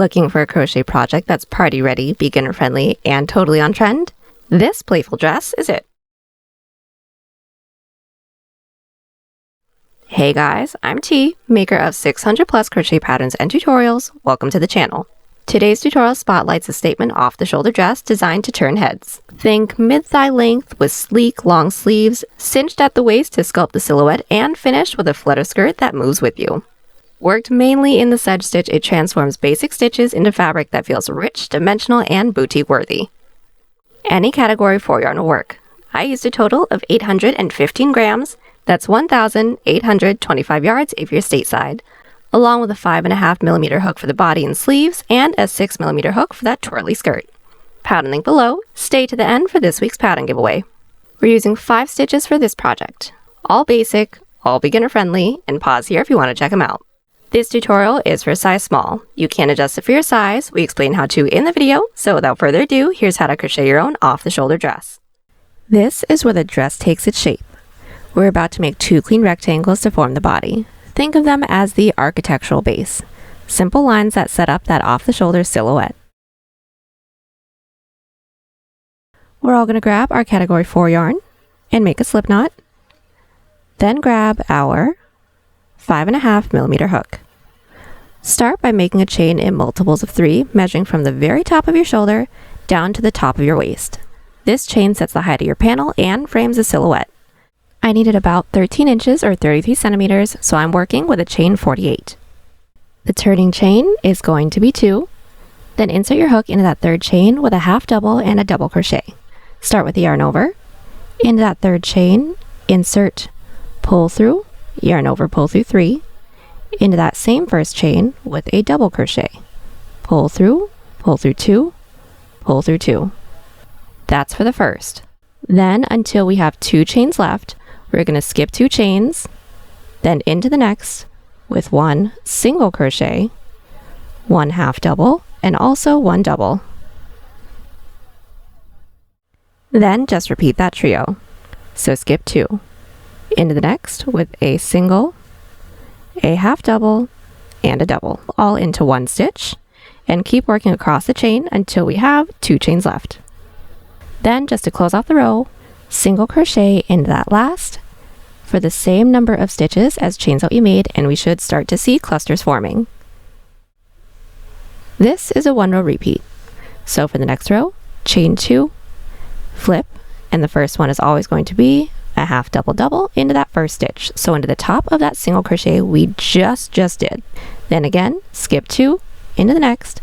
Looking for a crochet project that's party ready, beginner friendly, and totally on trend? This playful dress is it. Hey guys, I'm T, maker of 600 plus crochet patterns and tutorials. Welcome to the channel. Today's tutorial spotlights a statement off-the-shoulder dress designed to turn heads. Think mid-thigh length with sleek long sleeves, cinched at the waist to sculpt the silhouette, and finished with a flutter skirt that moves with you. Worked mainly in the Sedge stitch, it transforms basic stitches into fabric that feels rich, dimensional, and boutique-worthy. Any category 4 yarn will work. I used a total of 815 grams, that's 1,825 yards if you're stateside, along with a 5.5mm hook for the body and sleeves, and a 6mm hook for that twirly skirt. Pattern link below. Stay to the end for this week's pattern giveaway. We're using 5 stitches for this project. All basic, all beginner-friendly, and pause here if you want to check them out. This tutorial is for size small. You can adjust it for your size. We explain how to in the video, so without further ado, here's how to crochet your own off-the-shoulder dress. This is where the dress takes its shape. We're about to make 2 clean rectangles to form the body. Think of them as the architectural base. Simple lines that set up that off-the-shoulder silhouette. We're all going to grab our category 4 yarn and make a slip knot. Then grab our 5.5mm hook. Start by making a chain in multiples of 3, measuring from the very top of your shoulder down to the top of your waist. This chain sets the height of your panel and frames the silhouette. I needed about 13 inches or 33 centimeters, so I'm working with a chain 48. The turning chain is going to be 2. Then insert your hook into that 3rd chain with a half double and a double crochet. Start with the yarn over. Into that 3rd chain, insert, pull through, yarn over, pull through 3. Into that same 1st chain with a double crochet. Pull through 2, pull through 2. That's for the first. Then until we have 2 chains left, we're going to skip 2 chains, then into the next with 1 single crochet, 1 half double, and also 1 double. Then just repeat that trio. So skip 2, into the next with a single, a half double, and a double, all into 1 stitch, and keep working across the chain until we have 2 chains left. Then just to close off the row, single crochet into that last for the same number of stitches as chains that we made, and we should start to see clusters forming. This is a 1 row repeat. So for the next row, chain 2, flip, and the first one is always going to be a half double double into that 1st stitch. So into the top of that single crochet we just did. Then again, skip 2, into the next,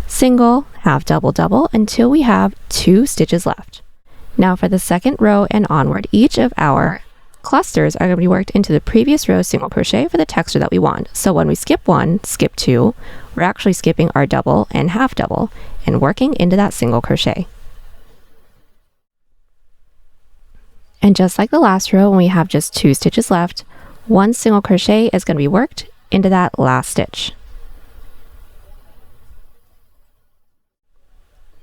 single, half double double until we have 2 stitches left. Now for the 2nd row and onward, each of our clusters are going to be worked into the previous row single crochet for the texture that we want. So when we skip 1, skip 2, we're actually skipping our double and half double and working into that single crochet. And just like the last row, when we have just 2 stitches left, 1 single crochet is going to be worked into that last stitch.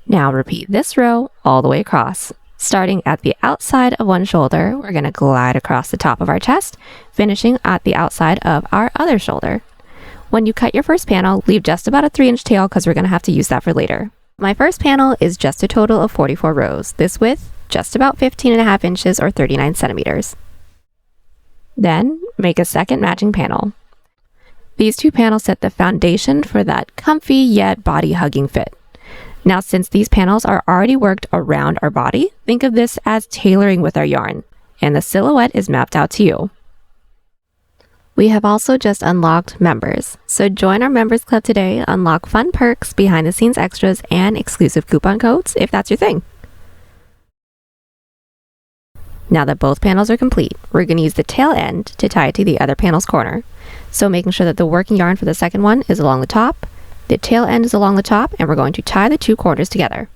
Now repeat this row all the way across. Starting at the outside of one shoulder, we're going to glide across the top of our chest, finishing at the outside of our other shoulder. When you cut your first panel, leave just about a 3-inch tail because we're going to have to use that for later. My first panel is just a total of 44 rows. This width, just about 15.5 inches or 39 centimeters. Then make a second matching panel. These 2 panels set the foundation for that comfy yet body-hugging fit. Now, since these panels are already worked around our body, think of this as tailoring with our yarn, and the silhouette is mapped out to you. We have also just unlocked members, so join our members club today, unlock fun perks, behind-the-scenes extras, and exclusive coupon codes if that's your thing. Now that both panels are complete, we're going to use the tail end to tie it to the other panel's corner. So making sure that the working yarn for the second one is along the top, the tail end is along the top, and we're going to tie the 2 corners together.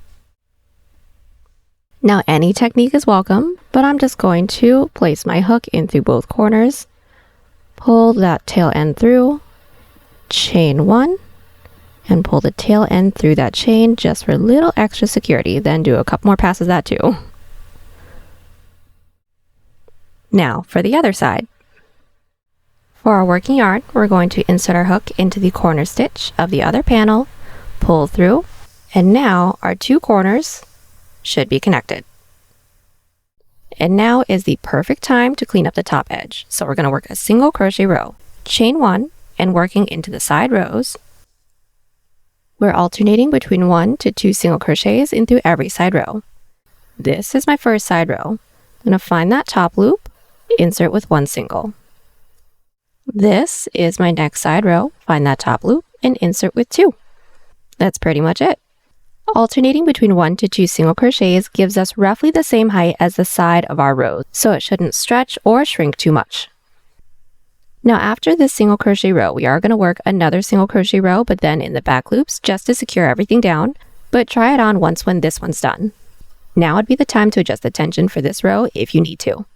Now any technique is welcome, but I'm just going to place my hook in through both corners, pull that tail end through, chain 1, and pull the tail end through that chain just for a little extra security, then do a couple more passes of that too. Now for the other side. For our working yarn, we're going to insert our hook into the corner stitch of the other panel, pull through, and now our two corners should be connected. And now is the perfect time to clean up the top edge. So we're going to work a single crochet row, chain 1, and working into the side rows, we're alternating between 1 to 2 single crochets in through every side row. This is my first side row. I'm going to find that top loop, insert with 1 single. This is my next side row, find that top loop, and insert with 2. That's pretty much it. Alternating between 1 to 2 single crochets gives us roughly the same height as the side of our rows, so it shouldn't stretch or shrink too much. Now after this single crochet row, we are going to work another single crochet row, but then in the back loops just to secure everything down, but try it on once when this one's done. Now would be the time to adjust the tension for this row if you need to.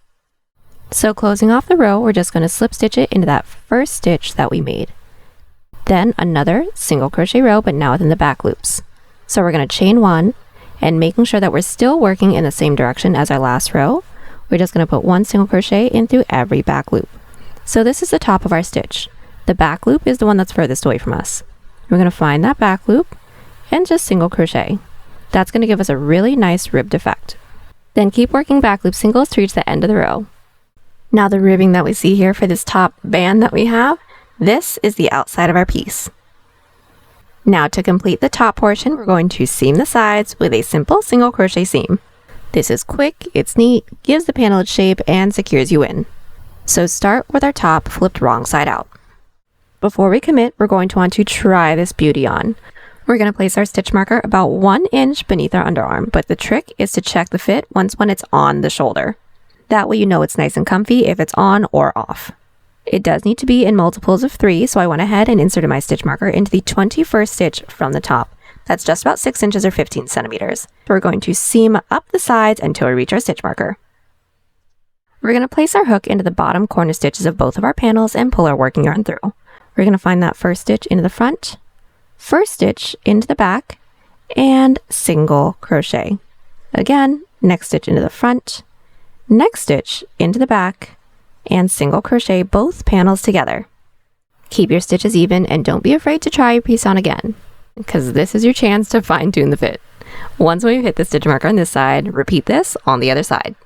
So closing off the row, we're just going to slip stitch it into that first stitch that we made. Then another single crochet row, but now within the back loops. So we're going to chain 1, and making sure that we're still working in the same direction as our last row, we're just going to put 1 single crochet in through every back loop. So this is the top of our stitch. The back loop is the one that's furthest away from us. We're going to find that back loop and just single crochet. That's going to give us a really nice ribbed effect. Then keep working back loop singles to reach the end of the row. Now the ribbing that we see here for this top band that we have, this is the outside of our piece. Now to complete the top portion, we're going to seam the sides with a simple single crochet seam. This is quick, it's neat, gives the panel its shape, and secures you in. So start with our top flipped wrong side out. Before we commit, we're going to want to try this beauty on. We're going to place our stitch marker about 1 inch beneath our underarm, but the trick is to check the fit when it's on the shoulder. That way you know it's nice and comfy if it's on or off. It does need to be in multiples of 3, so I went ahead and inserted my stitch marker into the 21st stitch from the top. That's just about 6 inches or 15 centimeters. We're going to seam up the sides until we reach our stitch marker. We're going to place our hook into the bottom corner stitches of both of our panels and pull our working yarn through. We're going to find that first stitch into the front, first stitch into the back, and single crochet. Again, next stitch into the front, next stitch into the back, and single crochet both panels together. Keep your stitches even and don't be afraid to try your piece on again, because this is your chance to fine-tune the fit. Once we've hit the stitch marker on this side, repeat this on the other side.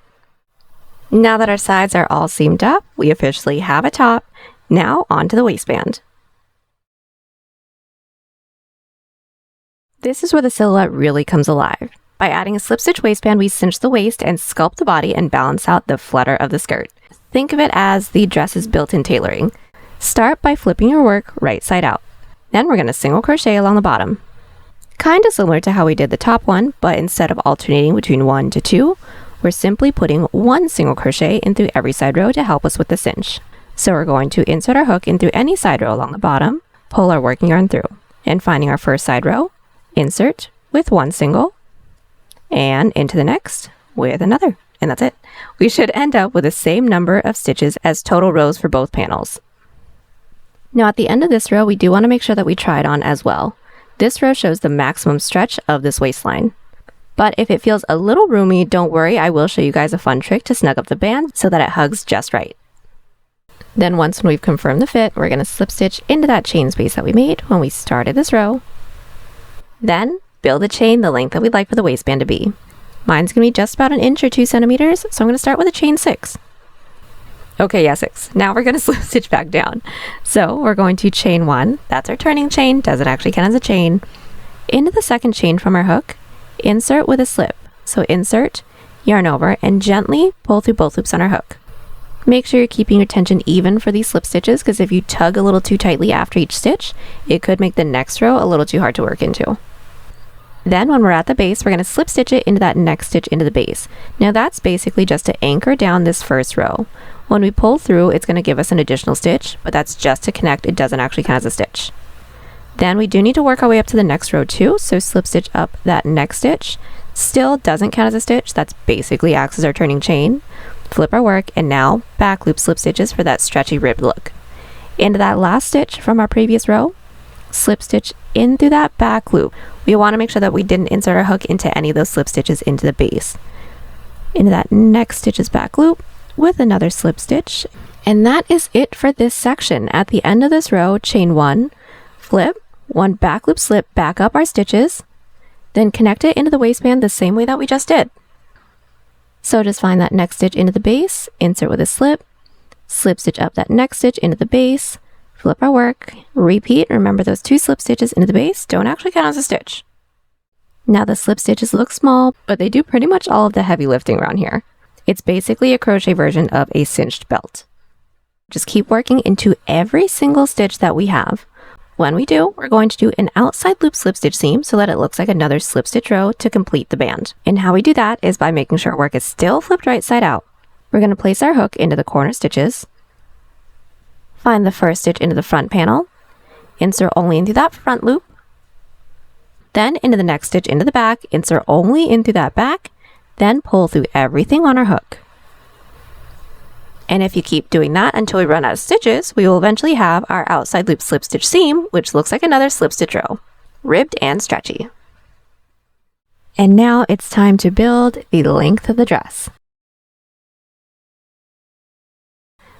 Now that our sides are all seamed up, we officially have a top. Now onto the waistband. This is where the silhouette really comes alive. By adding a slip stitch waistband, we cinch the waist and sculpt the body and balance out the flutter of the skirt. Think of it as the dress's built-in tailoring. Start by flipping your work right side out. Then we're going to single crochet along the bottom. Kind of similar to how we did the top one, but instead of alternating between 1 to 2, we're simply putting 1 single crochet in through every side row to help us with the cinch. So we're going to insert our hook in through any side row along the bottom, pull our working yarn through, and finding our first side row, insert with 1 single, and into the next with another. And that's it. We should end up with the same number of stitches as total rows for both panels. Now at the end of this row, we do want to make sure that we try it on as well. This row shows the maximum stretch of this waistline. But if it feels a little roomy, don't worry, I will show you guys a fun trick to snug up the band so that it hugs just right. Then once we've confirmed the fit, we're going to slip stitch into that chain space that we made when we started this row. Then build a chain the length that we'd like for the waistband to be. Mine's going to be just about 1 inch or 2 centimeters, so I'm going to start with a chain 6. Okay, yeah, 6. Now we're going to slip stitch back down. So we're going to chain 1, that's our turning chain, doesn't actually count as a chain, into the second chain from our hook, insert with a slip. So insert, yarn over, and gently pull through both loops on our hook. Make sure you're keeping your tension even for these slip stitches, because if you tug a little too tightly after each stitch, it could make the next row a little too hard to work into. Then when we're at the base, we're going to slip stitch it into that next stitch into the base. Now that's basically just to anchor down this first row. When we pull through, it's going to give us an additional stitch, but that's just to connect. It doesn't actually count as a stitch. Then we do need to work our way up to the next row too, so slip stitch up that next stitch. Still doesn't count as a stitch, that's basically acts as our turning chain. Flip our work, and now back loop slip stitches for that stretchy ribbed look. Into that last stitch from our previous row, slip stitch in through that back loop. We want to make sure that we didn't insert our hook into any of those slip stitches into the base. Into that next stitch's back loop with another slip stitch. And that is it for this section. At the end of this row, chain 1, flip, One back loop slip back up our stitches, then connect it into the waistband the same way that we just did. So just find that next stitch into the base, insert with a slip stitch up that next stitch into the base, flip our work, repeat. Remember those 2 slip stitches into the base don't actually count as a stitch. Now the slip stitches look small, but they do pretty much all of the heavy lifting around here. It's basically a crochet version of a cinched belt. Just keep working into every single stitch that we have. When we do, we're going to do an outside loop slip stitch seam so that it looks like another slip stitch row to complete the band. And how we do that is by making sure our work is still flipped right side out. We're going to place our hook into the corner stitches, find the first stitch into the front panel, insert only into that front loop, then into the next stitch into the back, insert only into that back, then pull through everything on our hook. And if you keep doing that until we run out of stitches, we will eventually have our outside loop slip stitch seam, which looks like another slip stitch row, ribbed and stretchy. And now it's time to build the length of the dress.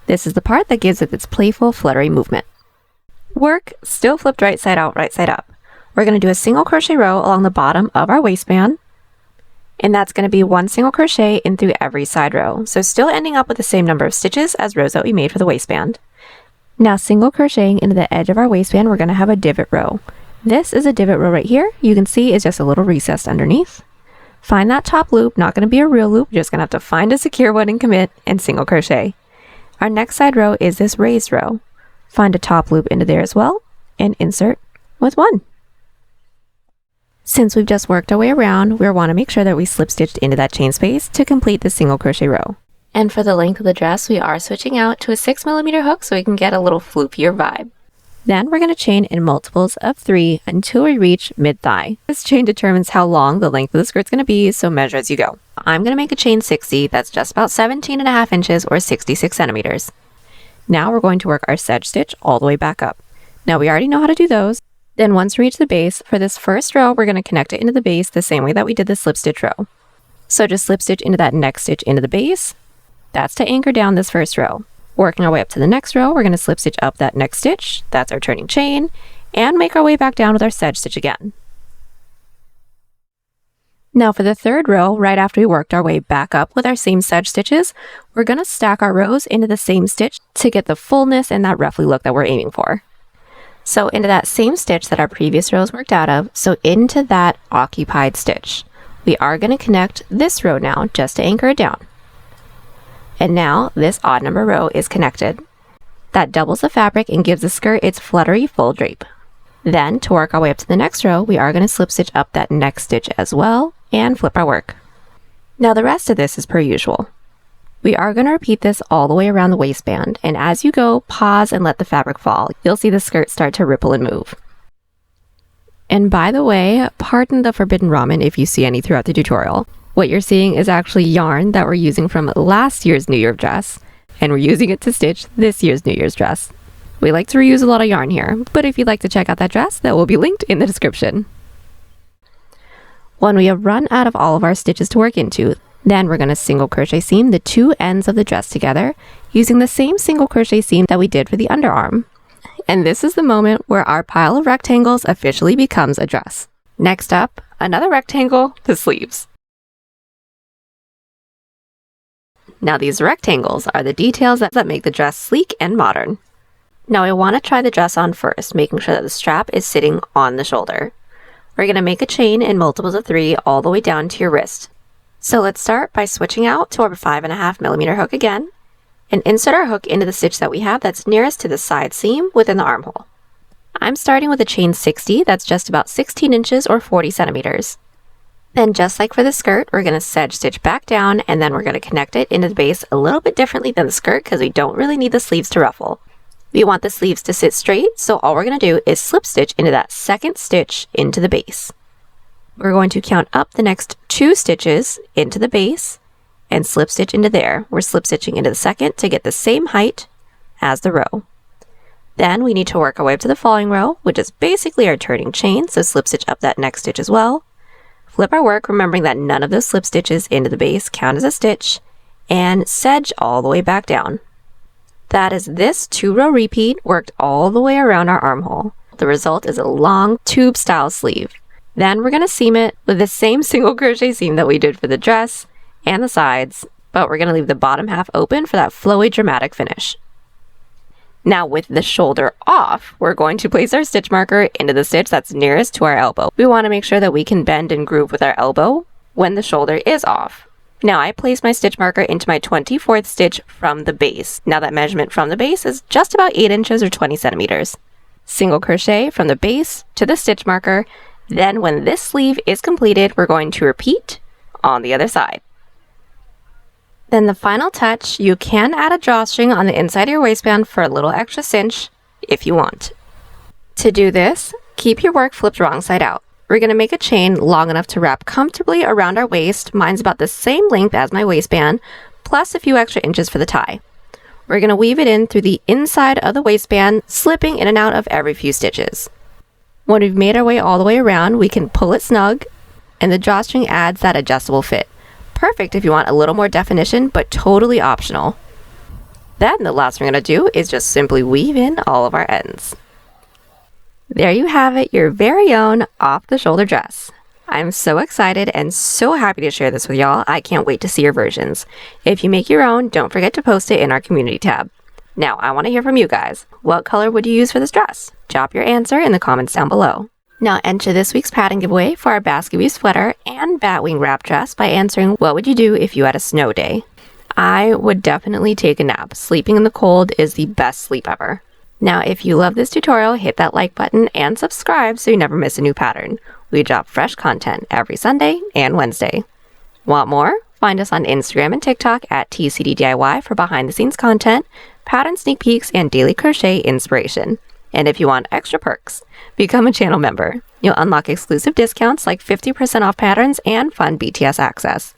This is the part that gives it its playful, fluttery movement. Work still flipped right side out, right side up. We're going to do a single crochet row along the bottom of our waistband, and that's going to be 1 single crochet in through every side row. So still ending up with the same number of stitches as rows that we made for the waistband. Now single crocheting into the edge of our waistband, we're going to have a divot row. This is a divot row right here. You can see it's just a little recessed underneath. Find that top loop, not going to be a real loop, you're just going to have to find a secure one and commit and single crochet. Our next side row is this raised row. Find a top loop into there as well and insert with 1. Since we've just worked our way around, we want to make sure that we slip stitched into that chain space to complete the single crochet row. And for the length of the dress, we are switching out to a 6mm hook so we can get a little floopier vibe. Then we're going to chain in multiples of 3 until we reach mid-thigh. This chain determines how long the length of the skirt's going to be, so measure as you go. I'm going to make a chain 60, that's just about 17.5 inches or 66 centimeters. Now we're going to work our sedge stitch all the way back up. Now we already know how to do those. Then once we reach the base, for this first row, we're going to connect it into the base the same way that we did the slip stitch row. So just slip stitch into that next stitch into the base. That's to anchor down this first row. Working our way up to the next row, we're going to slip stitch up that next stitch, that's our turning chain, and make our way back down with our sedge stitch again. Now for the third row, right after we worked our way back up with our same sedge stitches, we're going to stack our rows into the same stitch to get the fullness and that ruffly look that we're aiming for. So into that same stitch that our previous rows worked out of, so into that occupied stitch. We are going to connect this row now just to anchor it down. And now this odd number row is connected. That doubles the fabric and gives the skirt its fluttery full drape. Then to work our way up to the next row, we are going to slip stitch up that next stitch as well and flip our work. Now the rest of this is per usual. We are going to repeat this all the way around the waistband, and as you go, pause and let the fabric fall. You'll see the skirt start to ripple and move. And by the way, pardon the forbidden ramen if you see any throughout the tutorial. What you're seeing is actually yarn that we're using from last year's New Year dress, and we're using it to stitch this year's New Year's dress. We like to reuse a lot of yarn here, but if you'd like to check out that dress, that will be linked in the description. When we have run out of all of our stitches to work into, then we're going to single crochet seam the 2 ends of the dress together using the same single crochet seam that we did for the underarm. And this is the moment where our pile of rectangles officially becomes a dress. Next up, another rectangle, the sleeves. Now these rectangles are the details that make the dress sleek and modern. Now I want to try the dress on first, making sure that the strap is sitting on the shoulder. We're going to make a chain in multiples of 3 all the way down to your wrist. So let's start by switching out to our 5.5mm hook again, and insert our hook into the stitch that we have that's nearest to the side seam within the armhole. I'm starting with a chain 60, that's just about 16 inches or 40 centimeters. Then just like for the skirt, we're going to sedge stitch back down, and then we're going to connect it into the base a little bit differently than the skirt because we don't really need the sleeves to ruffle. We want the sleeves to sit straight, so all we're going to do is slip stitch into that second stitch into the base. We're going to count up the next 2 stitches into the base and slip stitch into there. We're slip stitching into the second to get the same height as the row. Then we need to work our way up to the following row, which is basically our turning chain, so slip stitch up that next stitch as well. Flip our work, remembering that none of those slip stitches into the base count as a stitch, and sedge all the way back down. That is this 2-row repeat worked all the way around our armhole. the result is a long tube style sleeve. Then we're going to seam it with the same single crochet seam that we did for the dress and the sides, but we're going to leave the bottom half open for that flowy dramatic finish. Now with the shoulder off, we're going to place our stitch marker into the stitch that's nearest to our elbow. We want to make sure that we can bend and groove with our elbow when the shoulder is off. Now I place my stitch marker into my 24th stitch from the base. Now that measurement from the base is just about 8 inches or 20 centimeters. Single crochet from the base to the stitch marker. Then when this sleeve is completed, we're going to repeat on the other side. Then the final touch, you can add a drawstring on the inside of your waistband for a little extra cinch if you want. To do this, keep your work flipped wrong side out. We're going to make a chain long enough to wrap comfortably around our waist. Mine's about the same length as my waistband, plus a few extra inches for the tie. We're going to weave it in through the inside of the waistband, slipping in and out of every few stitches. When we've made our way all the way around, we can pull it snug, and the drawstring adds that adjustable fit. Perfect if you want a little more definition, but totally optional. Then the last thing we're going to do is just simply weave in all of our ends. There you have it, your very own off-the-shoulder dress. I'm so excited and so happy to share this with y'all. I can't wait to see your versions. If you make your own, don't forget to post it in our community tab. Now, I want to hear from you guys. What color would you use for this dress? Drop your answer in the comments down below. Now enter this week's pattern giveaway for our basket weave sweater and batwing wrap dress by answering what would you do if you had a snow day. I would definitely take a nap. Sleeping in the cold is the best sleep ever. Now if you love this tutorial, hit that like button and subscribe so you never miss a new pattern. We drop fresh content every Sunday and Wednesday. Want more? Find us on Instagram and TikTok at TCDDIY for behind the scenes content, pattern sneak peeks, and daily crochet inspiration. And if you want extra perks, become a channel member. You'll unlock exclusive discounts like 50% off patterns and fun BTS access.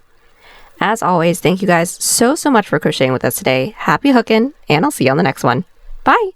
As always, thank you guys so much for crocheting with us today. Happy hooking, and I'll see you on the next one. Bye!